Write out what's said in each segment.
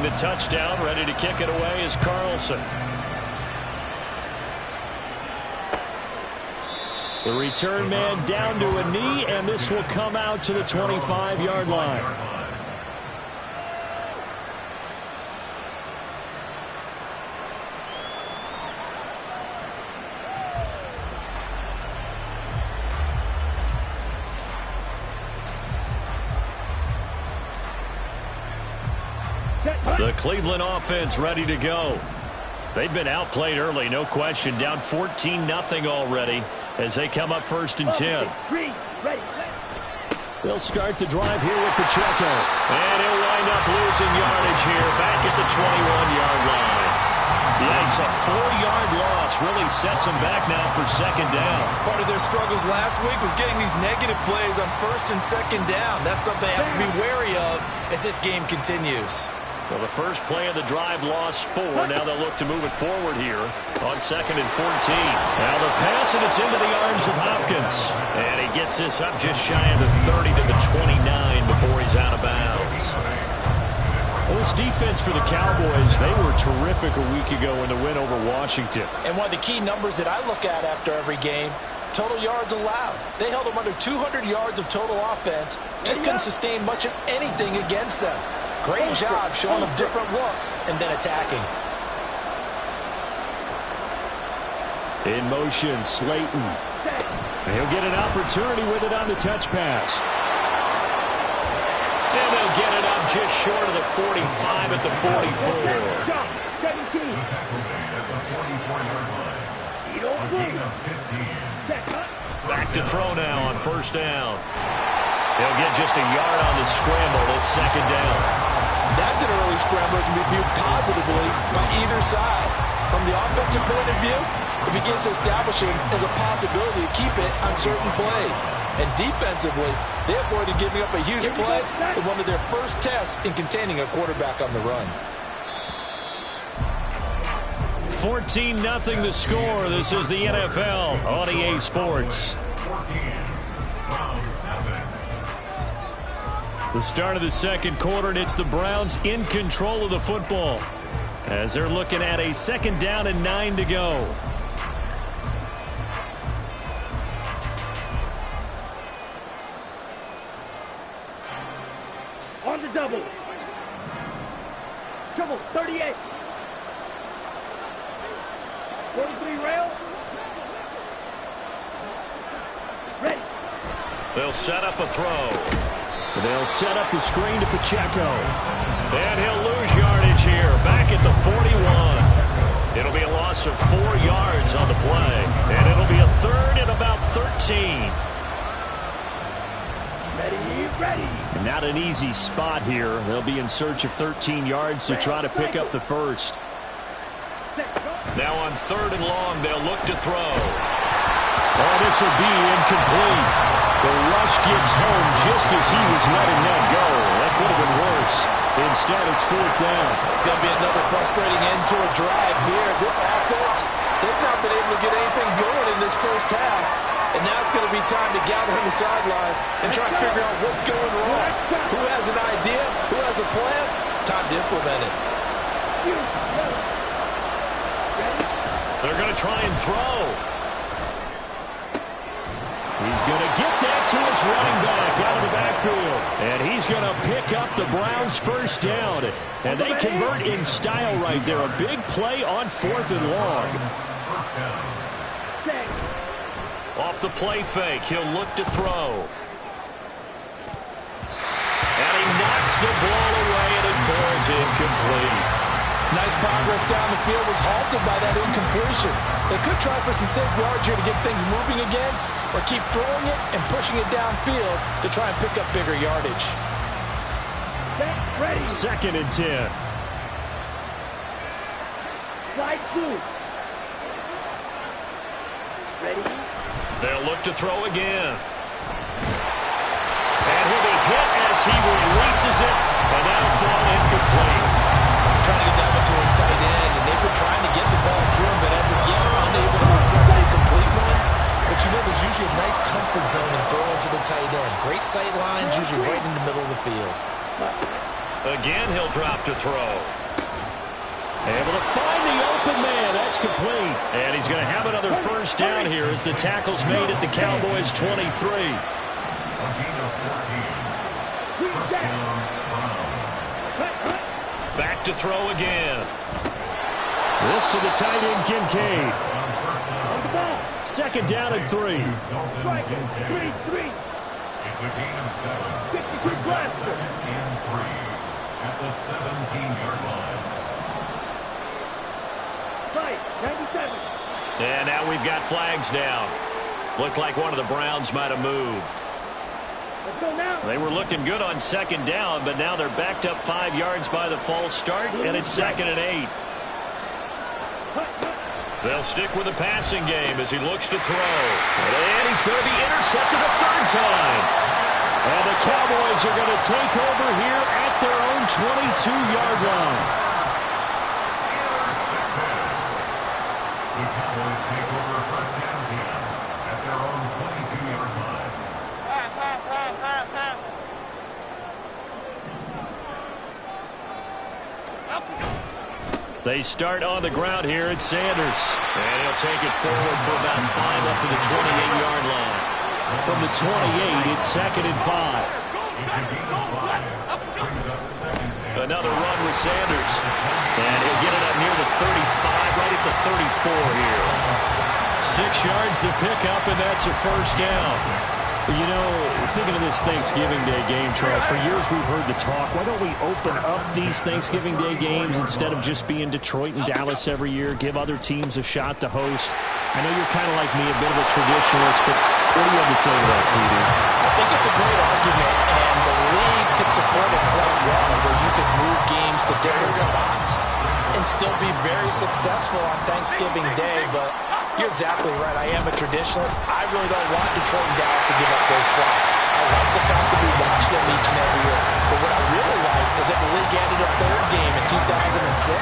the touchdown. Ready to kick it away is Carlson. The return man down to a knee, and this will come out to the 25-yard line. The Cleveland offense ready to go. They've been outplayed early, no question. Down 14-0 already as they come up 1st and 10. They'll start the drive here with Pacheco. And he'll wind up losing yardage here back at the 21-yard line. Yikes, a 4-yard loss really sets them back now for 2nd down. Part of their struggles last week was getting these negative plays on 1st and 2nd down. That's something they have to be wary of as this game continues. Well, the first play of the drive lost 4. Now they'll look to move it forward here on 2nd and 14. Now the pass, and it's into the arms of Hopkins. And he gets this up just shy of the 30 to the 29 before he's out of bounds. Well, this defense for the Cowboys, they were terrific a week ago in the win over Washington. And one of the key numbers that I look at after every game, total yards allowed. They held them under 200 yards of total offense. Just couldn't sustain much of anything against them. Great job showing them different looks and then attacking. In motion, Slayton. He'll get an opportunity with it on the touch pass. And they'll get it up just short of the 45 at the 44. Back to throw now on 1st down. He'll get just a yard on the scramble. It's 2nd down. That's an early scramble that can be viewed positively by either side. From the offensive point of view, it begins establishing as a possibility to keep it on certain plays. And defensively, they avoided giving up a huge play in one of their first tests in containing a quarterback on the run. 14-0 the score. This is the NFL on EA Sports. The start of the 2nd quarter, and it's the Browns in control of the football as they're looking at a 2nd down and 9 to go. On the double. Trouble, 38. 43 rail. Ready. They'll set up a throw. They'll set up the screen to Pacheco. And he'll lose yardage here, back at the 41. It'll be a loss of 4 yards on the play. And it'll be a 3rd and about 13. Ready. Not an easy spot here. They'll be in search of 13 yards to try to pick up the 1st. Now on 3rd and long, they'll look to throw. Oh, this will be incomplete. The rush gets home just as he was letting that go. That could have been worse. Instead, it's 4th down. It's going to be another frustrating end to a drive here. This offense, they've not been able to get anything going in this first half. And now it's going to be time to gather on the sidelines and try to figure out what's going wrong. Who has an idea? Who has a plan? Time to implement it. They're going to try and throw. He's going to get that to his running back out of the backfield. And he's going to pick up the Browns' 1st down. And they convert in style right there. A big play on 4th and long. Off the play fake, he'll look to throw. And he knocks the ball away, and it falls incomplete. Nice progress down the field was halted by that incompletion. They could try for some safe yards here to get things moving again, or keep throwing it and pushing it downfield to try and pick up bigger yardage. Ready. 2nd and 10. Slide 2. Ready. They'll look to throw again. And he'll be hit as he releases it, and that'll fall incomplete. Trying to get that one to his tight end, and they've been trying to get the ball to him, but as of yet, unable to successfully complete one. But you know, there's usually a nice comfort zone in throwing to the tight end. Great sight lines, usually right in the middle of the field. Again, he'll drop to throw. Able to find the open man. That's complete. And he's going to have another first down here as the tackle's made at the Cowboys' 23. Back to throw again. This to the tight end, Kincaid. Second down and 3. It's a gain of 7. 52 and 3 at the 17-yard line. Right, 97. And now we've got flags down. Looked like one of the Browns might have moved. Let's go now. They were looking good on second down, but now they're backed up 5 yards by the false start, and it's 2nd and 8. They'll stick with the passing game as he looks to throw. And he's going to be intercepted a third time. And the Cowboys are going to take over here at their own 22-yard line. The Cowboys take over first down team at their own 22-yard line. They start on the ground here at Sanders. And he'll take it forward for about 5 up to the 28-yard line. From the 28, it's 2nd and 5. Another run with Sanders. And he'll get it up near the 35, right at the 34 here. 6 yards to pick up, and that's a first down. You know, thinking of this Thanksgiving Day game, Charles, for years we've heard the talk, why don't we open up these Thanksgiving Day games instead of just being Detroit and Dallas every year, give other teams a shot to host? I know you're kind of like me, a bit of a traditionalist, but what do you have to say to that, CD? I think it's a great argument, and the league could support it quite well, where you could move games to different spots and still be very successful on Thanksgiving Day, but you're exactly right. I am a traditionalist. I really don't want Detroit and Dallas to give up those slots. I like the fact that we watch them each and every year. But what I really like is that the league added a third game in 2006.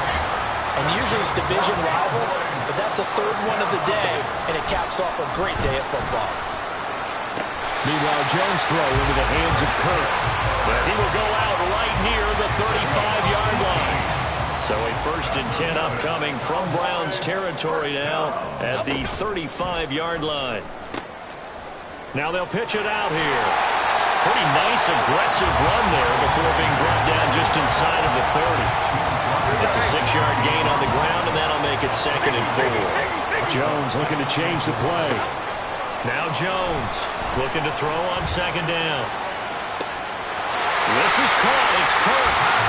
And usually it's division rivals, but that's the third one of the day, and it caps off a great day of football. Meanwhile, Jones throw into the hands of Kirk. But he will go out right near the 35-yard line. So a 1st and 10 upcoming from Browns territory now at the 35-yard line. Now they'll pitch it out here. Pretty nice, aggressive run there before being brought down just inside of the 30. It's a 6-yard gain on the ground, and that'll make it 2nd and 4. Jones looking to change the play. Now Jones looking to throw on 2nd down. This is caught. It's Kirk.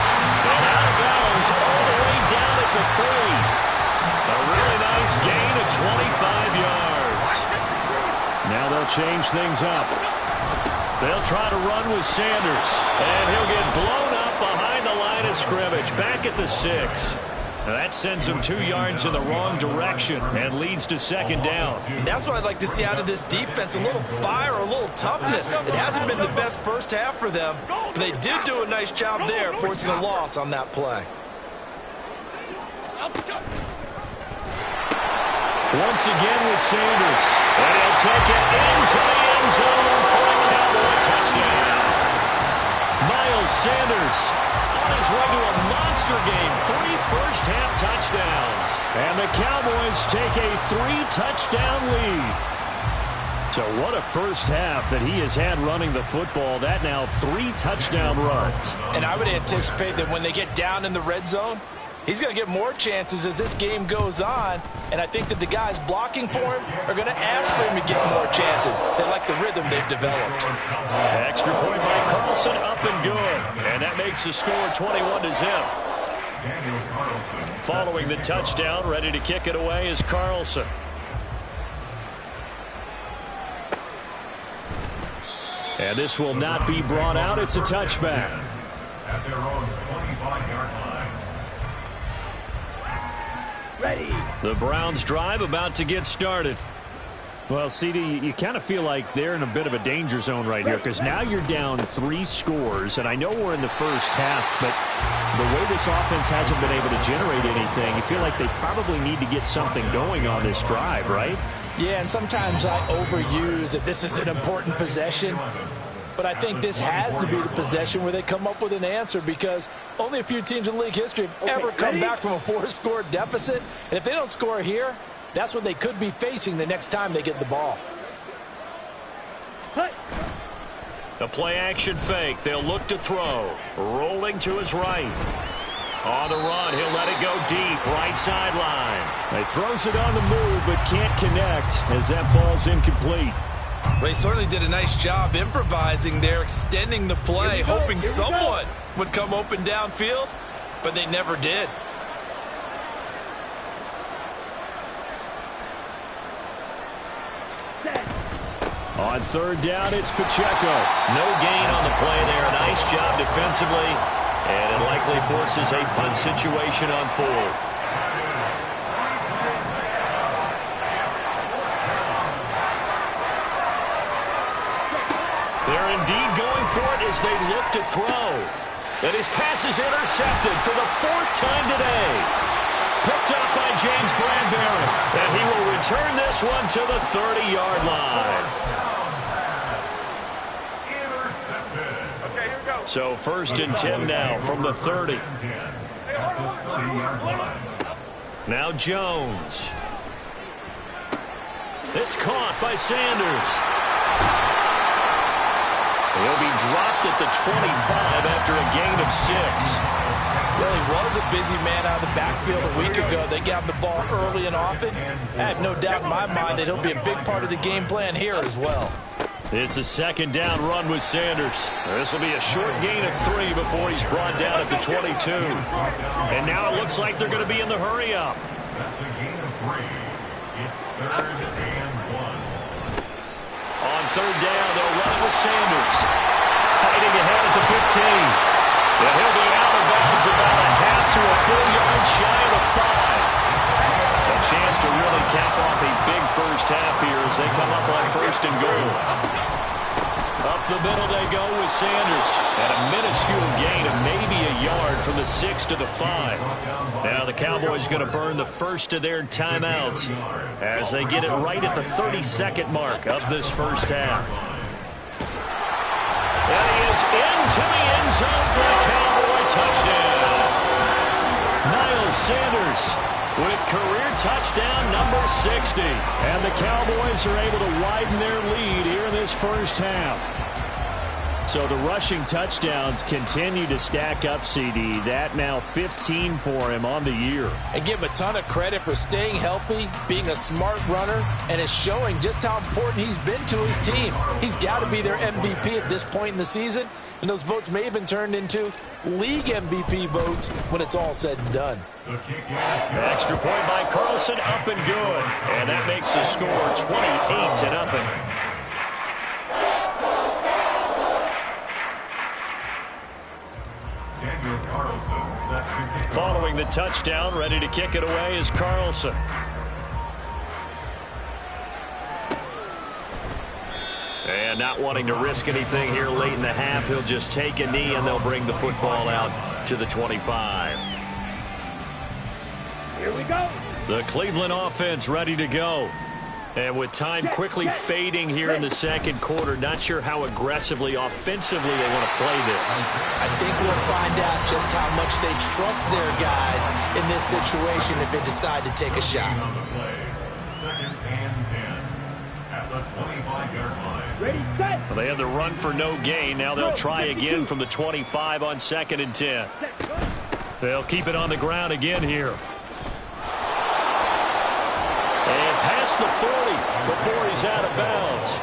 And out of bounds all the way down at the 3. A really nice gain of 25 yards. Now they'll change things up. They'll try to run with Sanders. And he'll get blown up behind the line of scrimmage. Back at the 6. That sends him 2 yards in the wrong direction and leads to 2nd down. And that's what I'd like to see out of this defense, a little fire, a little toughness. It hasn't been the best first half for them, but they did do a nice job there, forcing a loss on that play. Once again with Sanders. And he'll take it into the end zone for a Cowboy touchdown. Miles Sanders on his way to a monster game. 3 first-half touchdowns. And the Cowboys take a 3-touchdown lead. So what a first half that he has had running the football. That now 3 touchdown runs. And I would anticipate that when they get down in the red zone, he's going to get more chances as this game goes on. And I think that the guys blocking for him are going to ask for him to get more chances. They like the rhythm they've developed. Extra point by Carlson, up and good. And that makes the score 21-0. Following the touchdown, ready to kick it away is Carlson. And this will not be brought out. It's a touchback. At their own 25-yard line. Ready. The Browns drive about to get started. Well, CD, you kind of feel like they're in a bit of a danger zone right here because now you're down 3 scores, and I know we're in the first half, but the way this offense hasn't been able to generate anything, you feel like they probably need to get something going on this drive, right? Yeah, and sometimes I overuse that this is an important possession. But I think this has to be the possession where they come up with an answer, because only a few teams in league history have ever come back from a 4-score deficit. And if they don't score here, that's what they could be facing the next time they get the ball. The play-action fake. They'll look to throw. Rolling to his right. On the run, he'll let it go deep. Right sideline. He throws it on the move, but can't connect as that falls incomplete. Well, he certainly did a nice job improvising there, extending the play, hoping someone would come open downfield, but they never did. On third down, it's Pacheco. No gain on the play there. Nice job defensively. And it likely forces a punt situation on fourth. They're indeed going for it as they look to throw. And his pass is intercepted for the fourth time today. Picked up by James Bradbury. And he will return this one to the 30-yard line. So 1st and 10 now from the 30. Now Jones. It's caught by Sanders. He'll be dropped at the 25 after a gain of 6. Well, he was a busy man out of the backfield a week ago. They got the ball early and often. I have no doubt in my mind that he'll be a big part of the game plan here as well. It's a 2nd down run with Sanders. This will be a short gain of 3 before he's brought down at the 22. And now it looks like they're going to be in the hurry-up. That's a gain of 3. It's 3rd and 1. On 3rd down, they'll run it with Sanders. Fighting ahead at the 15. And he'll be out of bounds about a half to a full yard shy of the 5. A chance to really cap off a big first half here as they come up on 1st and goal. Up the middle they go with Sanders. And a minuscule gain of maybe a yard from the 6 to the 5. Now the Cowboys going to burn the first of their timeouts as they get it right at the 32nd mark of this first half. And he is into the end zone for the Cowboy touchdown. Miles Sanders with career touchdown number 60. And the Cowboys are able to widen their lead here in this first half. So the rushing touchdowns continue to stack up, CD. That now 15 for him on the year. And give him a ton of credit for staying healthy, being a smart runner, and is showing just how important he's been to his team. He's got to be their MVP at this point in the season, and those votes may have been turned into league MVP votes when it's all said and done. Extra point by Carlson, up and good. And that makes the score 28-0. Following the touchdown, ready to kick it away is Carlson. And not wanting to risk anything here late in the half, he'll just take a knee and they'll bring the football out to the 25. Here we go. The Cleveland offense ready to go. And with time quickly fading here in the second quarter, not sure how aggressively, offensively they want to play this. I think we'll find out just how much they trust their guys in this situation if they decide to take a shot. 2nd and 10 at the 25-yard line. Ready, set. Well, they had the run for no gain. Now they'll try again from the 25 on 2nd and 10. They'll keep it on the ground again here. And past the 40 before he's out of bounds.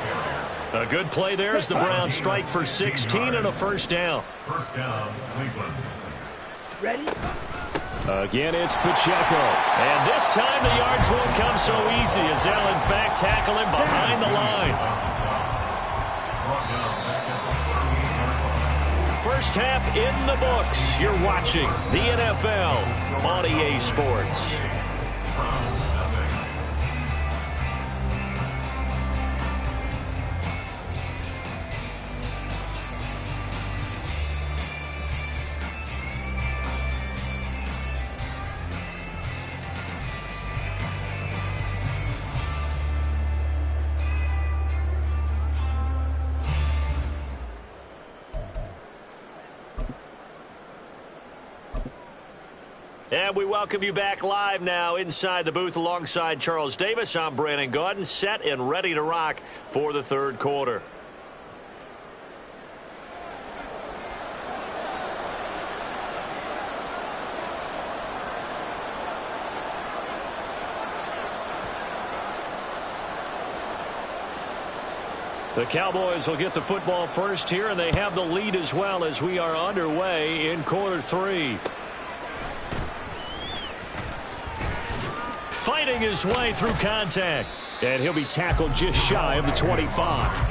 A good play there as the Browns strike for 16 and a first down. First down, Cleveland. Ready. Again, it's Pacheco. And this time the yards won't come so easy as they'll in fact tackle him behind the line. First half in the books. You're watching the NFL on EA Sports. And we welcome you back live now inside the booth alongside Charles Davis. I'm Brandon Gaudin, set and ready to rock for the third quarter. The Cowboys will get the football first here, and they have the lead as well as we are underway in quarter three. Fighting his way through contact. And he'll be tackled just shy of the 25. The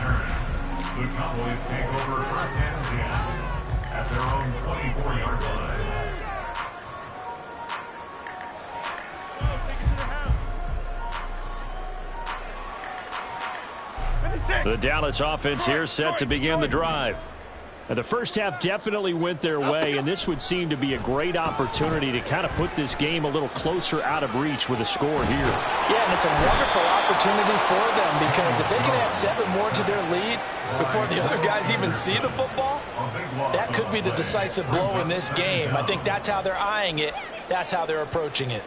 Cowboys take over first and 10 at their own 24-yard line. The Dallas offense here set to begin the drive. And the first half definitely went their way, and this would seem to be a great opportunity to kind of put this game a little closer out of reach with a score here. Yeah, and it's a wonderful opportunity for them because if they can add 7 more to their lead before the other guys even see the football, that could be the decisive blow in this game. I think that's how they're eyeing it. That's how they're approaching it.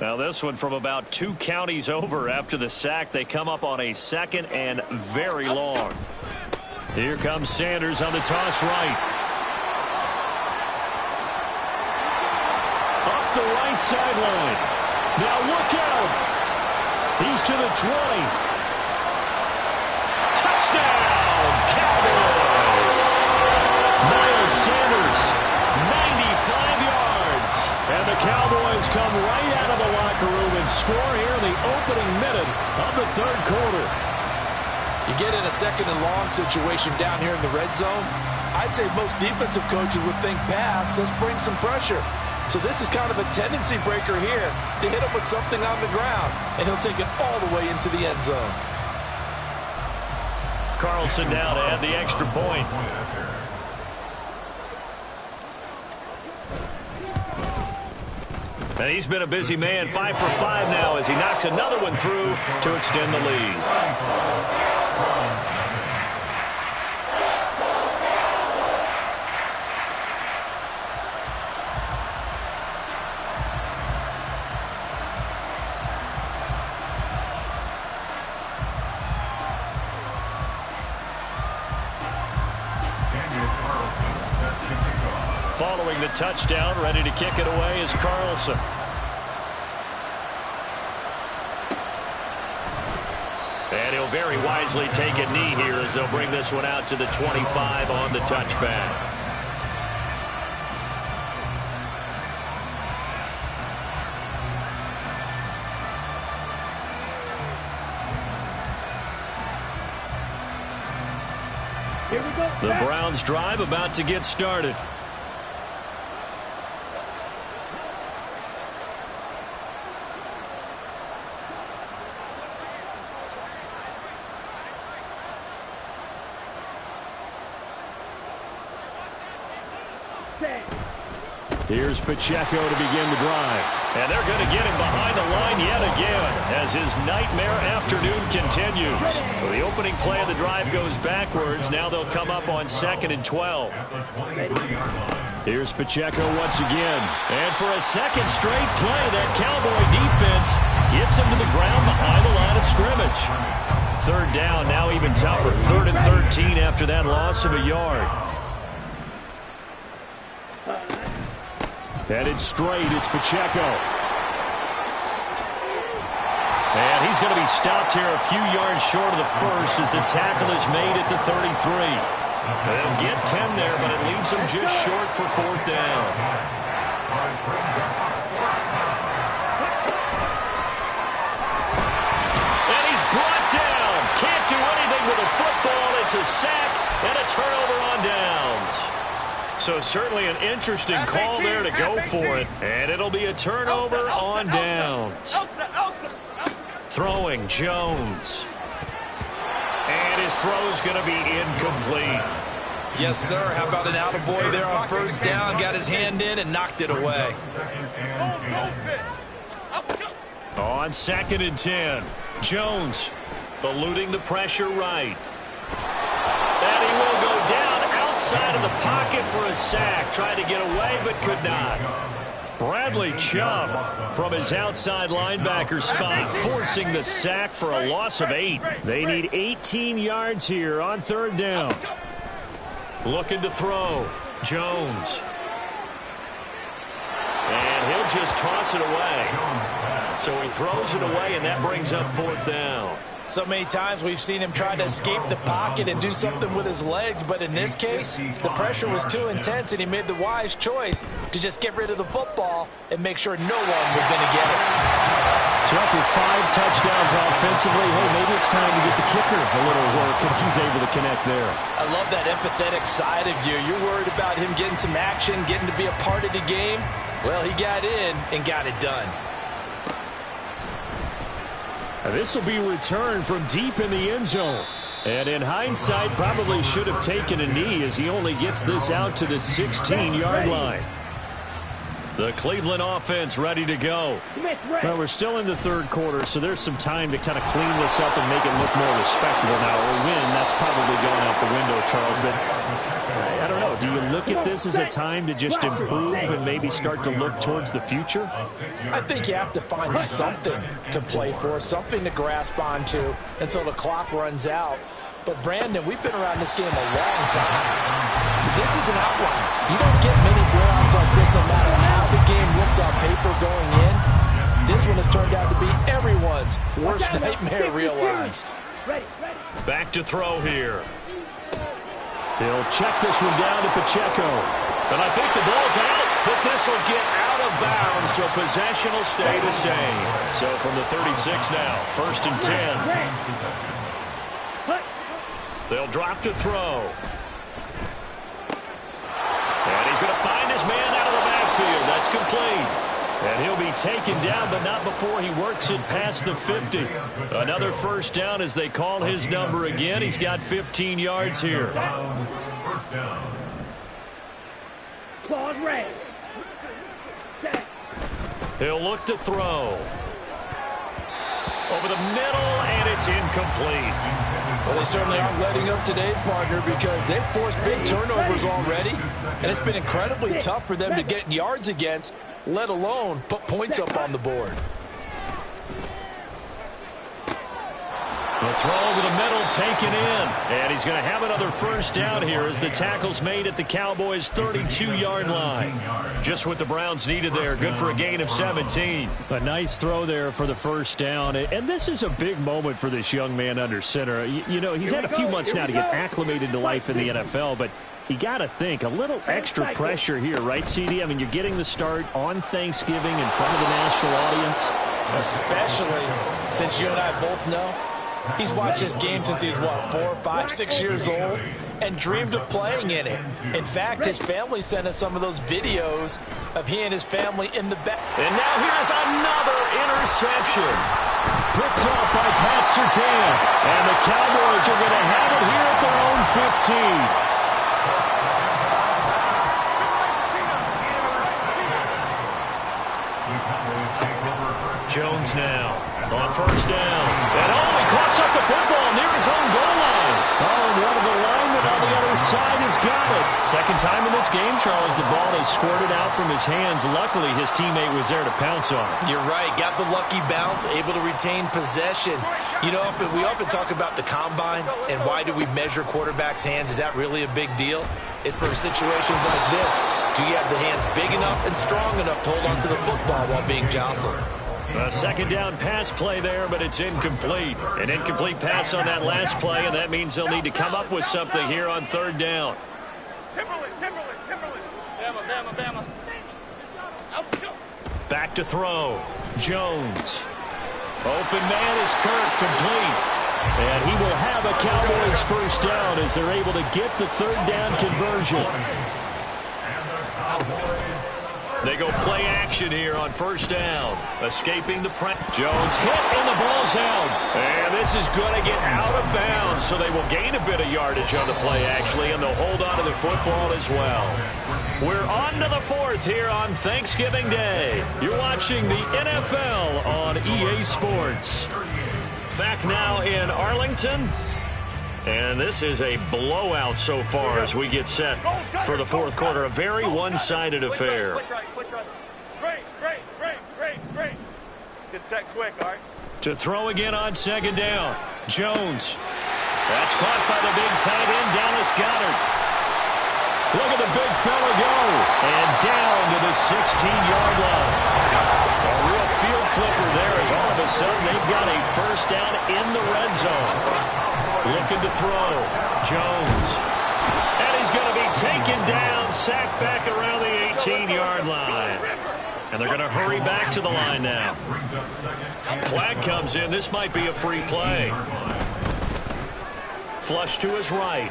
Now this one from about 2 counties over after the sack. They come up on a 2nd and very long. Here comes Sanders on the toss right. Up the right sideline. Now look out. He's to the 20. Touchdown, Cowboys! Miles Sanders, 95 yards. And the Cowboys come right out of the locker room and score here in the opening minute of the third quarter. You get in a 2nd and long situation down here in the red zone, I'd say most defensive coaches would think pass, let's bring some pressure. So this is kind of a tendency breaker here to hit him with something on the ground, and he'll take it all the way into the end zone. Carlson now to add the extra point. And he's been a busy man, 5 for 5 now as he knocks another one through to extend the lead. Following the touchdown, ready to kick it away is Carlson. And he'll very wisely take a knee here as they'll bring this one out to the 25 on the touchback. The Browns drive about to get started. Here's Pacheco to begin the drive. And they're going to get him behind the line yet again as his nightmare afternoon continues. So the opening play of the drive goes backwards. Now they'll come up on 2nd and 12. Here's Pacheco once again. And for a second straight play, that Cowboy defense gets him to the ground behind the line of scrimmage. 3rd down, now even tougher. 3rd and 13 after that loss of a yard. Headed straight, it's Pacheco. And he's going to be stopped here a few yards short of the first as the tackle is made at the 33. They'll get 10 there, but it leaves them just short for 4th down. And he's brought down. Can't do anything with a football. It's a sack and a turnover on downs. So certainly an interesting call there to go for it. And it'll be a turnover on downs. Throwing Jones. And his throw's going to be incomplete. Yes, sir. How about an attaboy there on 1st down? Got his hand in and knocked it away. On 2nd and 10. Jones eluding the pressure right. And he outside of the pocket for a sack. Tried to get away, but could not. Bradley Chubb from his outside linebacker spot, forcing the sack for a loss of 8. They need 18 yards here on 3rd down. Looking to throw. Jones. And he'll just toss it away. So he throws it away, and that brings up 4th down. So many times we've seen him try to escape the pocket and do something with his legs, but in this case, the pressure was too intense, and he made the wise choice to just get rid of the football and make sure no one was going to get it. So after 5 touchdowns offensively, hey, maybe it's time to get the kicker a little work, and he's able to connect there. I love that empathetic side of you. You're worried about him getting some action, getting to be a part of the game. Well, he got in and got it done. This will be returned from deep in the end zone. And in hindsight, probably should have taken a knee as he only gets this out to the 16-yard line. The Cleveland offense ready to go. Well, we're still in the 3rd quarter, so there's some time to kind of clean this up and make it look more respectable now. A win, that's probably going out the window, Charles. But I don't know. Do you look at this as a time to just improve and maybe start to look towards the future? I think you have to find something to play for, something to grasp onto until the clock runs out. But, Brandon, we've been around this game a long time. This is an outlier. You don't get many blowouts like this no matter how the game looks on paper going in. This one has turned out to be everyone's worst nightmare realized. Back to throw here. He'll check this one down to Pacheco. And I think the ball's out, but this will get out of bounds, so possession will stay the same. So from the 36 now, 1st and 10. They'll drop to throw. And he's going to find his man out of the backfield. That's complete. And he'll be taken down, but not before he works it past the 50. Another 1st down as they call his number again. He's got 15 yards here. 1st down. He'll look to throw. Over the middle, and it's incomplete. Well, they certainly aren't letting up today, partner, because they've forced big turnovers already, and it's been incredibly tough for them to get yards against, let alone put points up on the board. The throw over the middle taken in. And he's going to have another 1st down here as the tackle's made at the Cowboys' 32-yard line. Just what the Browns needed there. Good for a gain of 17. A nice throw there for the 1st down. And this is a big moment for this young man under center. You know, he's had a few months now to get acclimated to life in the NFL, but you got to think a little extra pressure here, right, CD? I mean, you're getting the start on Thanksgiving in front of the national audience. Especially since you and I both know he's watched this game since he's, what, 4, 5, 6 years old and dreamed of playing in it. In fact, his family sent us some of those videos of he and his family in the back. And now here's another interception. Picked off by Pat Surtain. And the Cowboys are going to have it here at their own 15. Jones now on 1st down. And he coughs up the football near his own goal line. Oh, and one of the linemen on the other side has got it. 2nd time in this game, Charles, the ball has squirted out from his hands. Luckily, his teammate was there to pounce on it. You're right. Got the lucky bounce, able to retain possession. You know, we often talk about the combine and why do we measure quarterbacks' hands. Is that really a big deal? It's for situations like this. Do you have the hands big enough and strong enough to hold onto the football while being jostled? A 2nd down pass play there, but it's incomplete. An incomplete pass on that last play, and that means they'll need to come up with something here on 3rd down. Timberland. Bama. Back to throw. Jones. Open man is Kirk, complete. And he will have a Cowboys 1st down as they're able to get the 3rd down conversion. They go play action here on 1st down. Escaping the press. Jones hit and the ball's out. And this is going to get out of bounds, so they will gain a bit of yardage on the play, actually, and they'll hold on to the football as well. We're on to the 4th here on Thanksgiving Day. You're watching the NFL on EA Sports. Back now in Arlington. And this is a blowout so far as we get set for the fourth quarter. A very one-sided affair. Great. Good set quick, all right? To throw again on second down. Jones. That's caught by the big tight end, Dallas Goedert. Look at the big fella go. And down to the 16-yard line. A real field flipper there as all of a sudden they've got a first down in the red zone. Looking to throw. Jones. And he's going to be taken down, sacked back around the 18-yard line. And they're going to hurry back to the line now. Flag comes in. This might be a free play. Flush to his right.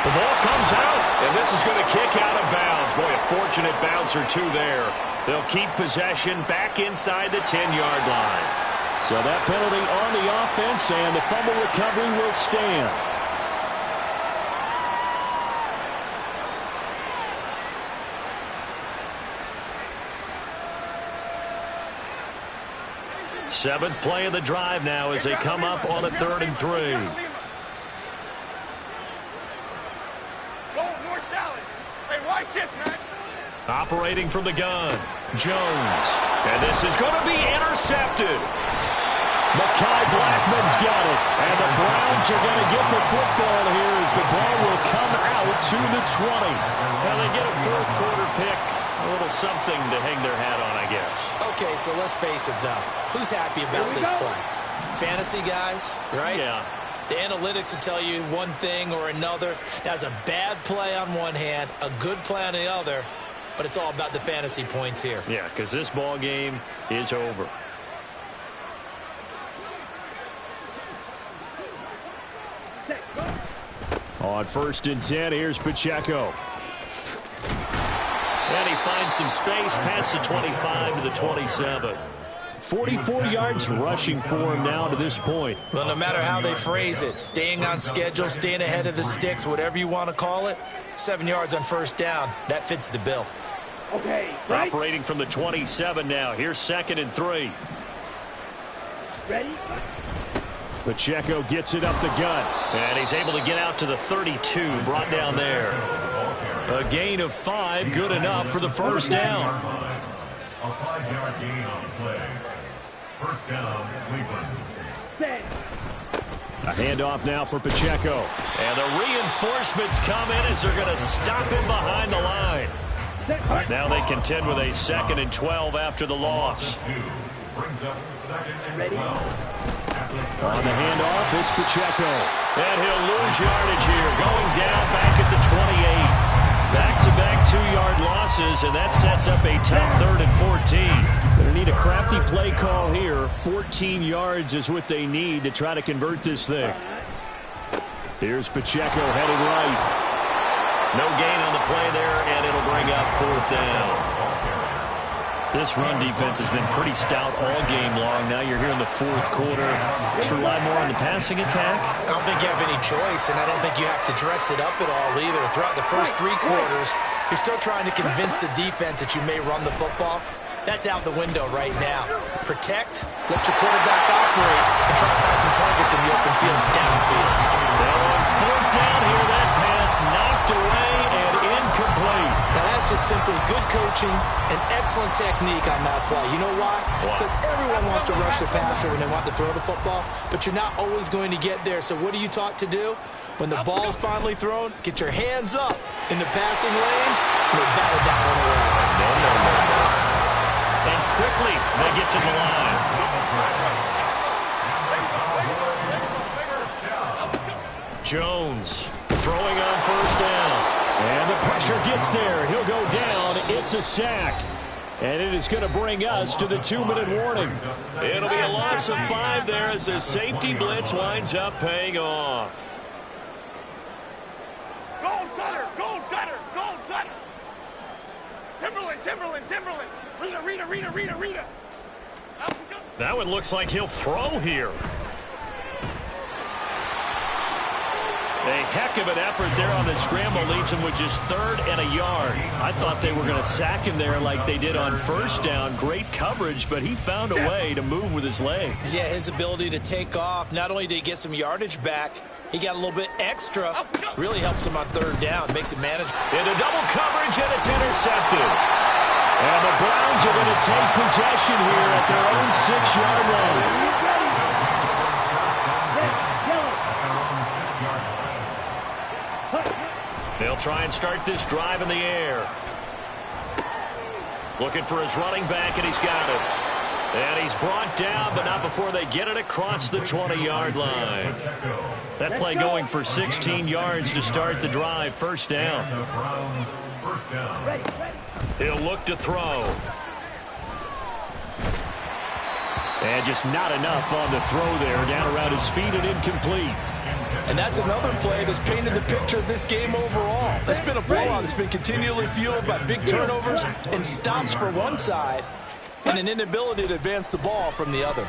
The ball comes out, and this is going to kick out of bounds. Boy, a fortunate bounce or two there. They'll keep possession back inside the 10-yard line. So that penalty on the offense, and the fumble recovery will stand. Seventh play of the drive now as they come up on a 3rd and 3. Operating from the gun, Jones. And this is going to be intercepted. Mekhi Blackmon's got it. And the Browns are going to get the football here as the ball will come out to the 20. Well, they get a fourth quarter pick. A little something to hang their hat on, I guess. Okay, so let's face it, though. Who's happy about this play? Fantasy guys, right? Yeah. The analytics will tell you one thing or another. That's a bad play on one hand, a good play on the other, but it's all about the fantasy points here. Yeah, because this ball game is over. On 1st and 10, here's Pacheco. And he finds some space past the 25 to the 27. 44 yards rushing for him now to this point. Well, no matter how they phrase it, staying on schedule, staying ahead of the sticks, whatever you want to call it, 7 yards on first down, that fits the bill. Okay, right? Operating from the 27 now. Here's 2nd and 3. Ready? Pacheco gets it up the gut. And he's able to get out to the 32, brought down there. A gain of 5, good enough for the first down. A 5-yard gain on the play. First down, Cleveland. A handoff now for Pacheco. And the reinforcements come in as they're going to stop him behind the line. Now they contend with a 2nd and 12 after the loss. Brings up 2nd and 12. On the handoff, it's Pacheco. And he'll lose yardage here, going down back at the 28. Back-to-back 2-yard losses, and that sets up a tough 3rd and 14. Going to need a crafty play call here. 14 yards is what they need to try to convert this thing. Here's Pacheco headed right. No gain on the play there, and it'll bring up 4th down. This run defense has been pretty stout all game long. Now you're here in the 4th quarter. Just rely more on the passing attack. I don't think you have any choice, and I don't think you have to dress it up at all either. Throughout the first 3 quarters, you're still trying to convince the defense that you may run the football. That's out the window right now. Protect, let your quarterback operate, and try to find some targets in the open field downfield. Now on 4th down here, that pass knocked away and incomplete. Now that's just simply good coaching and excellent technique on that play. You know why? Because everyone wants to rush the passer when they want to throw the football, but you're not always going to get there. So what are you taught to do? When the ball's finally thrown, get your hands up in the passing lanes, and they batted that one away. No. And quickly, they get to the line. Jones throwing on first down. And the pressure gets there. He'll go down. It's a sack. And it is going to bring us to the 2-minute warning. It'll be a loss of 5 there as the safety blitz winds up paying off. Gold Cutter! Timberland! Rita! That one looks like he'll throw here. A heck of an effort there on the scramble leaves him with just 3rd and a yard. I thought they were going to sack him there like they did on 1st down. Great coverage, but he found a way to move with his legs. Yeah, his ability to take off. Not only did he get some yardage back, he got a little bit extra. Really helps him on 3rd down. Makes it manageable. Into double coverage, and it's intercepted. And the Browns are going to take possession here at their own 6-yard line. They'll try and start this drive in the air. Looking for his running back, and he's got it. And he's brought down, but not before they get it across the 20-yard line. That play going for 16 yards to start the drive. 1st down. He'll look to throw. And just not enough on the throw there. Down around his feet and incomplete. And that's another play that's painted the picture of this game overall. It's been a blowout that's been continually fueled by big turnovers and stops for one side and an inability to advance the ball from the other.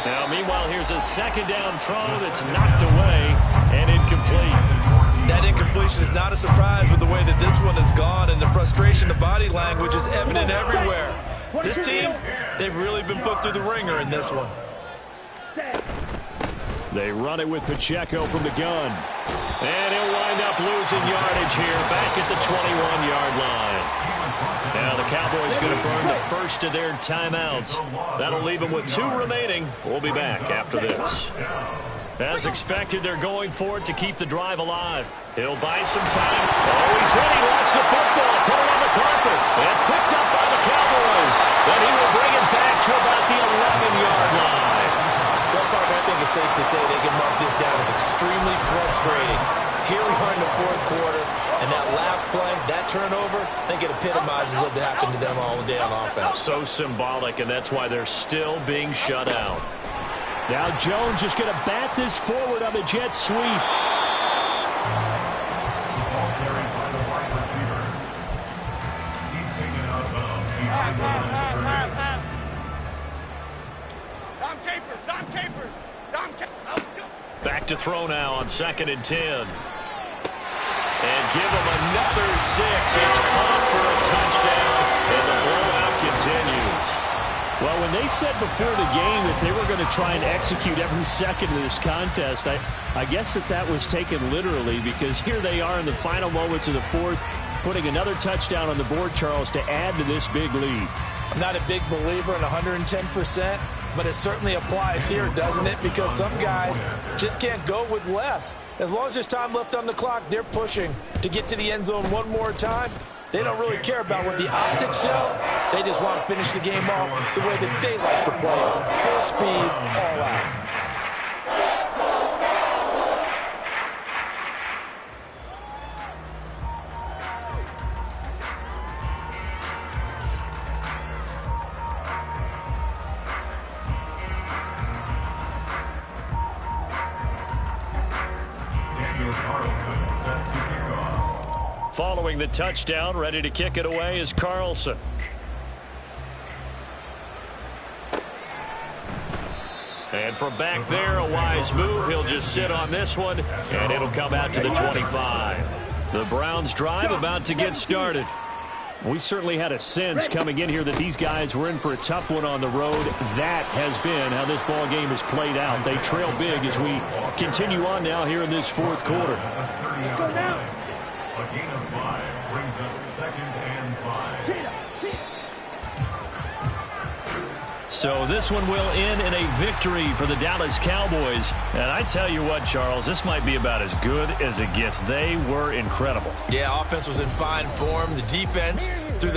Now, meanwhile, here's a 2nd down throw that's knocked away and incomplete. That incompletion is not a surprise with the way that this one has gone, and the frustration, the body language is evident everywhere. This team, they've really been put through the ringer in this one. They run it with Pacheco from the gun. And he'll wind up losing yardage here back at the 21-yard line. Now the Cowboys going to burn the first of their timeouts. That'll leave them with 2 remaining. We'll be back after this. As expected, they're going for it to keep the drive alive. He'll buy some time. Oh, he's hit. He lost the football. Put it on the carpet. It's picked up by the Cowboys. Then he will bring it back to about the 11-yard line. Well, Parker, I think it's safe to say they can mark this down as extremely frustrating. Here we are in the 4th quarter, and that last play, that turnover, I think it epitomizes what happened to them all day on offense. So symbolic, and that's why they're still being shut out. Now Jones just going to bat this forward on the jet sweep. Back to throw now on 2nd and 10. And give him another 6. It's caught for a touchdown, and the blowout continues. Well, when they said before the game that they were going to try and execute every second of this contest, I guess that was taken literally, because here they are in the final moments of the 4th, putting another touchdown on the board, Charles, to add to this big lead. I'm not a big believer in 110%, but it certainly applies here, doesn't it? Because some guys just can't go with less. As long as there's time left on the clock, they're pushing to get to the end zone one more time. They don't really care about what the optics show. They just want to finish the game off the way that they like to play it. Full speed, all out. Following the touchdown, ready to kick it away is Carlson. And from back there, a wise move. He'll just sit on this one, and it'll come out to the 25. The Browns drive about to get started. We certainly had a sense coming in here that these guys were in for a tough one on the road. That has been how this ball game has played out. They trail big as we continue on now here in this 4th quarter. Go now. A gain of 5 brings up 2nd and 5. So this one will end in a victory for the Dallas Cowboys. And I tell you what, Charles, this might be about as good as it gets. They were incredible. Yeah, offense was in fine form. The defense, through the